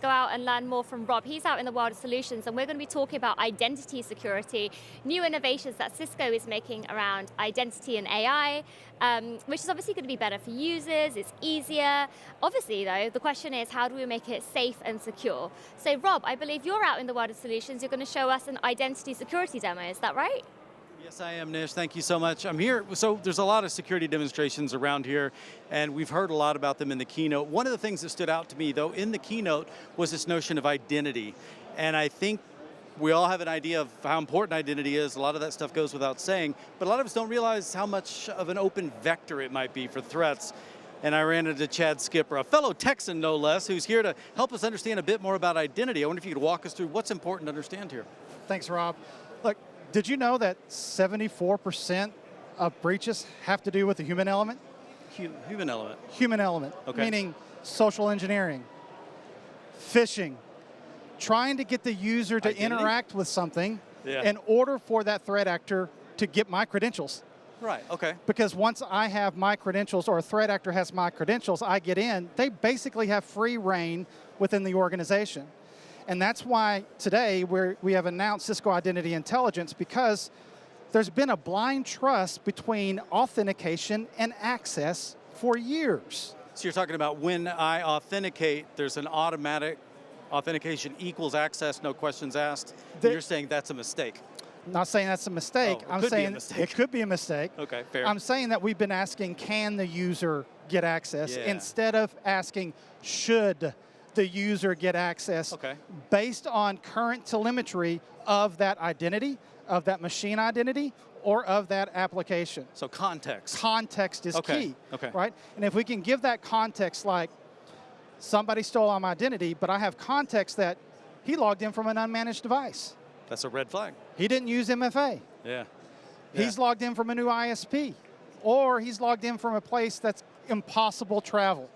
go out and learn more from Rob. He's out in the world of solutions, and we're going to be talking about identity security, new innovations that Cisco is making around identity and AI, which is obviously going to be better for users, it's easier. Obviously, though, the question is, how do we make it safe and secure? So, Rob, I believe you're out in the world of solutions. You're going to show us an identity security demo, is that right? Yes, I am, Nish. Thank you so much. I'm here. So there's a lot of security demonstrations around here, and we've heard a lot about them in the keynote. One of the things that stood out to me, though, in the keynote was this notion of identity. And I think we all have an idea of how important identity is. A lot of that stuff goes without saying, but a lot of us don't realize how much of an open vector it might be for threats. And I ran into Chad Skipper, a fellow Texan no less, who's here to help us understand a bit more about identity. I wonder if you could walk us through what's important to understand here. Thanks, Rob. Look, did you know that 74% of breaches have to do with the human element? Human element? Human element, okay. Meaning social engineering, phishing, trying to get the user to interact with something in order for that threat actor to get my credentials. Right, okay. Because once I have my credentials, or a threat actor has my credentials, I get in, they basically have free reign within the organization. And that's why today we have announced Cisco Identity Intelligence, because there's been a blind trust between authentication and access for years. So you're talking about when I authenticate, there's an automatic authentication equals access, no questions asked. You're saying that's a mistake. I'm not saying that's a mistake. I'm saying it could be a mistake. Okay, fair. I'm saying that we've been asking, can the user get access, instead of asking, should the user get access, based on current telemetry of that identity, of that machine identity, or of that application. So context. Context is key, right? And if we can give that context, like somebody stole my identity, but I have context that he logged in from an unmanaged device. That's a red flag. He didn't use MFA. He's logged in from a new ISP, or he's logged in from a place that's impossible travel.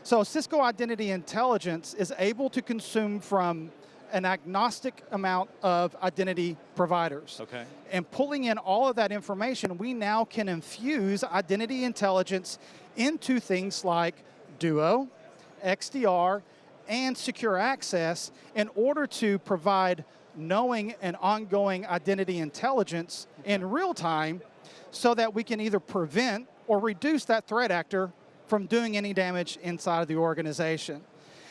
So Cisco Identity Intelligence is able to consume from an agnostic amount of identity providers. And pulling in all of that information, we now can infuse identity intelligence into things like Duo, XDR, and secure access in order to provide knowing and ongoing identity intelligence in real time, so that we can either prevent or reduce that threat actor from doing any damage inside of the organization.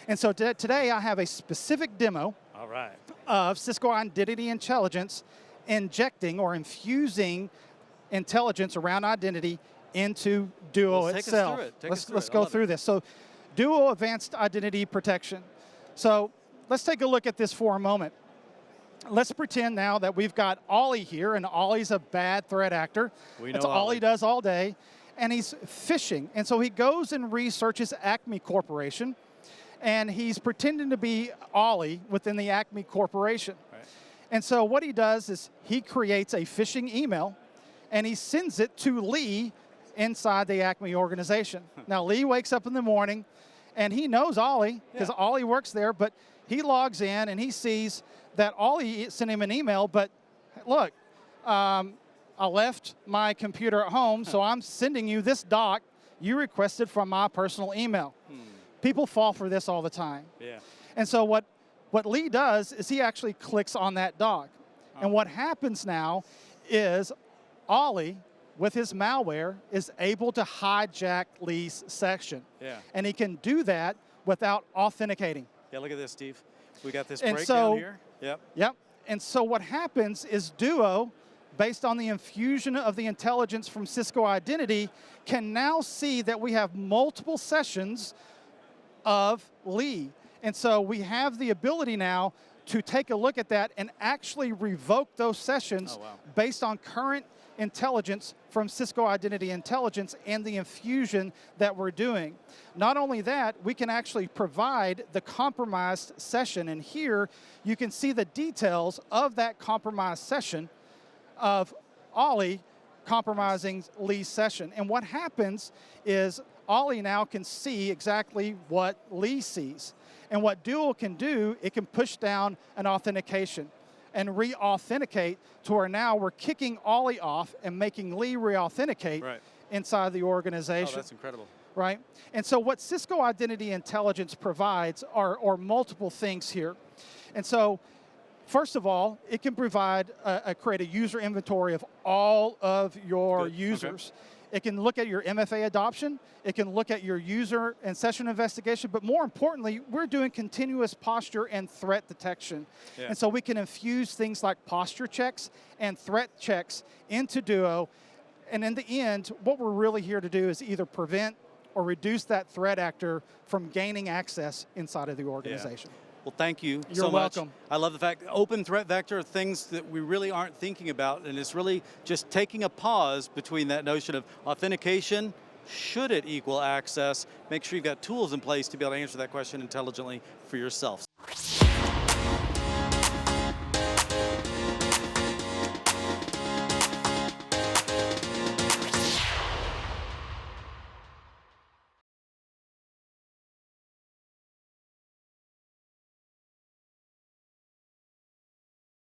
And so today I have a specific demo of Cisco Identity Intelligence injecting or infusing intelligence around identity into Duo itself. Let's go through this. So Duo Advanced Identity Protection. So let's take a look at this for a moment. Let's pretend now that we've got Ollie here, and Ollie's a bad threat actor. That's all he does all day. And he's phishing. And so he goes and researches Acme Corporation, and he's pretending to be Ollie within the Acme Corporation. And so what he does is he creates a phishing email, and he sends it to Lee inside the Acme organization. Now, Lee wakes up in the morning, and he knows Ollie, because Ollie works there, but he logs in, and he sees that Ollie sent him an email, but look, I left my computer at home, so I'm sending you this doc you requested from my personal email. People fall for this all the time. And so what Lee does is he actually clicks on that doc. And what happens now is Ollie, with his malware, is able to hijack Lee's session. And he can do that without authenticating. Look at this, Steve. We got this breakdown here. Yep. And so what happens is Duo, based on the infusion of the intelligence from Cisco Identity, can now see that we have multiple sessions of Lee. And so we have the ability now to take a look at that and actually revoke those sessions based on current intelligence from Cisco Identity Intelligence and the infusion that we're doing. Not only that, we can actually provide the compromised session, and here you can see the details of that compromised session of Ollie compromising Lee's session. And what happens is Ollie now can see exactly what Lee sees. And what Duo can do, it can push down an authentication and re-authenticate to where now we're kicking Ollie off and making Lee re-authenticate inside the organization. Oh, that's incredible. right? And so what Cisco Identity Intelligence provides are multiple things here. And so, first of all, it can provide, create a user inventory of all of your users. Okay. It can look at your MFA adoption. It can look at your user and session investigation. But more importantly, we're doing continuous posture and threat detection. Yeah. And so we can infuse things like posture checks and threat checks into Duo. And in the end, what we're really here to do is either prevent or reduce that threat actor from gaining access inside of the organization. Yeah. Well, thank you so much. You're welcome. I love the fact open threat vector are things that we really aren't thinking about, and it's really just taking a pause between that notion of authentication, should it equal access? Make sure you've got tools in place to be able to answer that question intelligently for yourself.